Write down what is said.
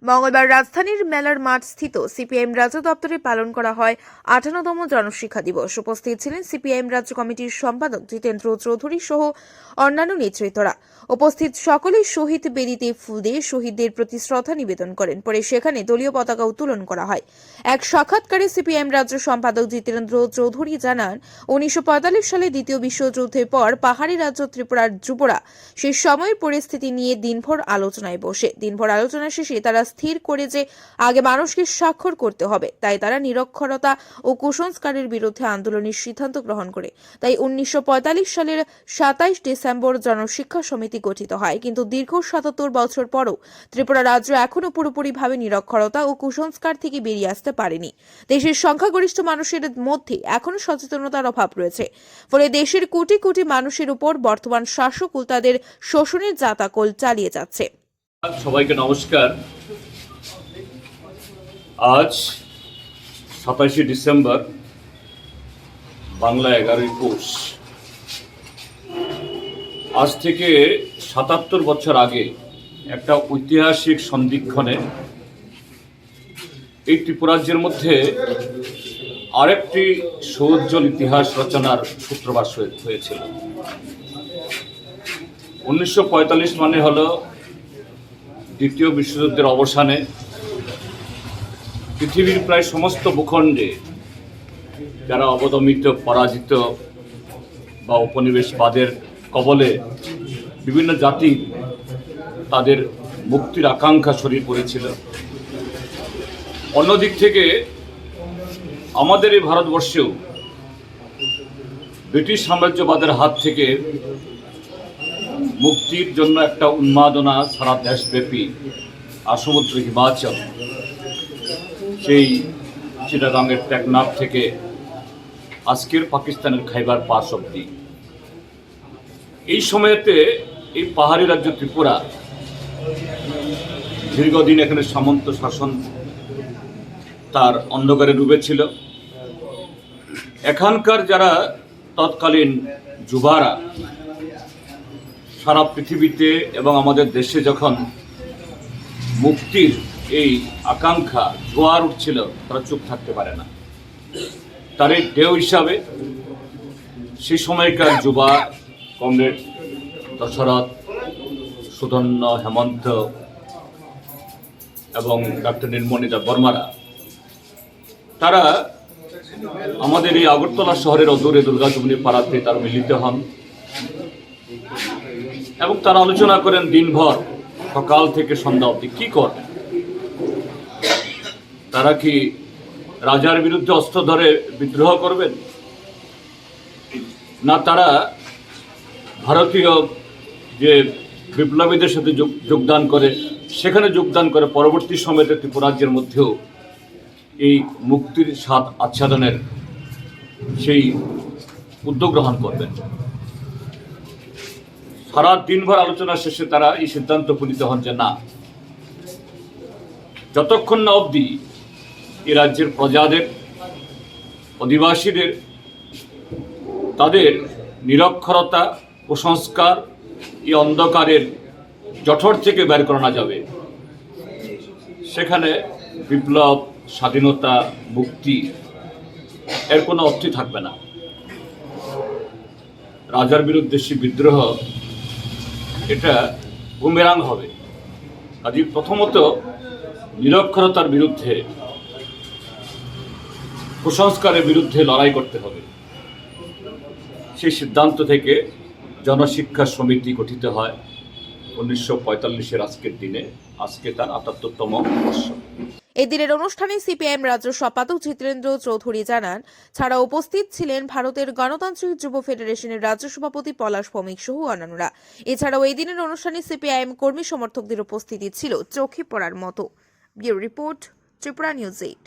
মঙ্গলবার রাজধানীর মেলার মাঠ স্থিত সিপিআইএম রাজ্য দপ্তরে পালন করা হয় ৫৮তম জনশিক্ষা দিবস। উপস্থিত ছিলেন সিপিআইএম রাজ্য কমিটির সম্পাদক জিতেন্দ্র চৌধুরী সহ অন্যান্য নেতৃত্বরা। উপস্থিত সকলেই শহীদ বেদিতে ফুল দিয়ে শহীদদের প্রতি শ্রদ্ধা নিবেদন করেন। পরে সেখানে দলীয় পতাকা উত্তোলন করা হয়। এক সাক্ষাৎকারে সিপিআইএম রাজ্য সম্পাদক জিতেন্দ্র চৌধুরী জানান, ১৯৪৫ সালে দ্বিতীয় বিশ্বযুদ্ধের পর পাহাড়ি রাজ্য ত্রিপুরার যুবরা সেই সময়ের পরিস্থিতি নিয়ে দিনভর আলোচনায় বসে। দিনভর আলোচনা শেষে তারা স্থির করে যে আগে মানুষকে স্বাক্ষর করতে হবে, তাই তারা নিরক্ষরতা ও কুসংস্কারের বিরুদ্ধে আন্দোলনের সিদ্ধান্ত গ্রহণ করে। তাই ১৯৪৫ সালের ২৭ ডিসেম্বর জনশিক্ষা সমিতি গঠিত হয়। কিন্তু দীর্ঘ ৭৭ বছর পরও ত্রিপুরা রাজ্য এখনো পুরোপুরিভাবে নিরক্ষরতা ও কুসংস্কার থেকে বেরিয়ে আসতে পারেনি। দেশের সংখ্যাগরিষ্ঠ মানুষের মধ্যে এখনো সচেতনতার অভাব রয়েছে। ফলে দেশের কোটি কোটি মানুষের উপর বর্তমান শাসক তাদের শোষণের জাতাকল চালিয়ে যাচ্ছে। সবাইকে নমস্কার। আজ ২৭শে ডিসেম্বর, বাংলা ১১ই পৌষ। আজ থেকে ৭৭ বছর আগে একটা ঐতিহাসিক সন্ধিক্ষণে এই ত্রিপুরাজ্যের মধ্যে আরেকটি সৌজ্জ্বল ইতিহাস রচনার সূত্রপাত হয়েছিল। ১৯৪৫ মানে হলো দ্বিতীয় বিশ্বযুদ্ধের অবসানে পৃথিবীর প্রায় সমস্ত ভূখণ্ডে যারা অবদমিত, পরাজিত বা উপনিবেশবাদের কবলে বিভিন্ন জাতি তাদের মুক্তির আকাঙ্ক্ষা ছড়িয়ে পড়েছিল। অন্যদিক থেকে আমাদের এই ভারতবর্ষেও ব্রিটিশ সাম্রাজ্যবাদের হাত থেকে মুক্তির জন্য একটা উন্মাদনা সারা দেশব্যাপী সমুদ্র হিমাচল, সেই চিটাগাংয়ের টেকনাফ থেকে আজকের পাকিস্তানের খাইবার পাস অব্দি। এই সময়েতে এই পাহাড়ি রাজ্য ত্রিপুরা দীর্ঘদিন এখানে সামন্ত শাসন তার অন্ধকারে ডুবেছিল। এখানকার যারা তৎকালীন যুবারা সারা পৃথিবীতে এবং আমাদের দেশে যখন মুক্তির এই আকাঙ্ক্ষা জোয়ার উঠছিল, তারা চুপ থাকতে পারে না। তার এই ঢেউ হিসাবে সেই সময়কার যুবা কমরেড দশরথ, সুধন্য, হেমন্ত এবং ডক্টর নির্মণিতা বর্মারা, তারা আমাদের এই আগরতলা শহরের অদূরে দুর্গাচুমনি পাড়াতে তারা মিলিত হন এবং তারা আলোচনা করেন দিনভর সকাল থেকে সন্ধ্যা অবধি কি করবেন। তারা কি রাজার বিরুদ্ধে অস্ত্র ধরে বিদ্রোহ করবেন, না তারা ভারতীয় যে বিপ্লবীদের সাথে যোগদান করে সেখানে যোগদান করে পরবর্তী সময়তে ত্রিপুরাজ্যের মধ্যেও এই মুক্তির স্বাদ আচ্ছাদনের সেই উদ্যোগ গ্রহণ করবেন। সারা দিনভর আলোচনা শেষে তারা এই সিদ্ধান্ত উপনীত হন যে না, যতক্ষণ না অবধি এই রাজ্যের প্রজাদের, অধিবাসীদের তাদের নিরক্ষরতা, কুসংস্কার, এই অন্ধকারের জঠর থেকে বের করানো যাবে, সেখানে বিপ্লব, স্বাধীনতা, মুক্তি এর কোনো অর্থই থাকবে না। রাজার বিরুদ্ধে সে বিদ্রোহ এটা বুমেরাং হবে। কাজে প্রথমত নিরক্ষরতার বিরুদ্ধে, কুসংস্কারের বিরুদ্ধে লড়াই করতে হবে। সেই সিদ্ধান্ত থেকে জনশিক্ষা সমিতি গঠিত হয় ১৯৪৫-এর আজকের দিনে। আজকে তার ৭৮তম বর্ষ। এই দিনের অনুষ্ঠানে সিপিআইএম রাজ্য সম্পাদক জিতেন্দ্র চৌধুরী জানান, ছাড়া উপস্থিত ছিলেন ভারতের গণতান্ত্রিক যুব ফেডারেশনের রাজ্য সভাপতি পলাশ ভৌমিক সহ অন্যান্যরা। এছাড়াও এই দিনের অনুষ্ঠানে সিপিআইএম কর্মী সমর্থকদের উপস্থিতি ছিল চোখে পড়ার মতো। Bureau report, Tripura news ৮।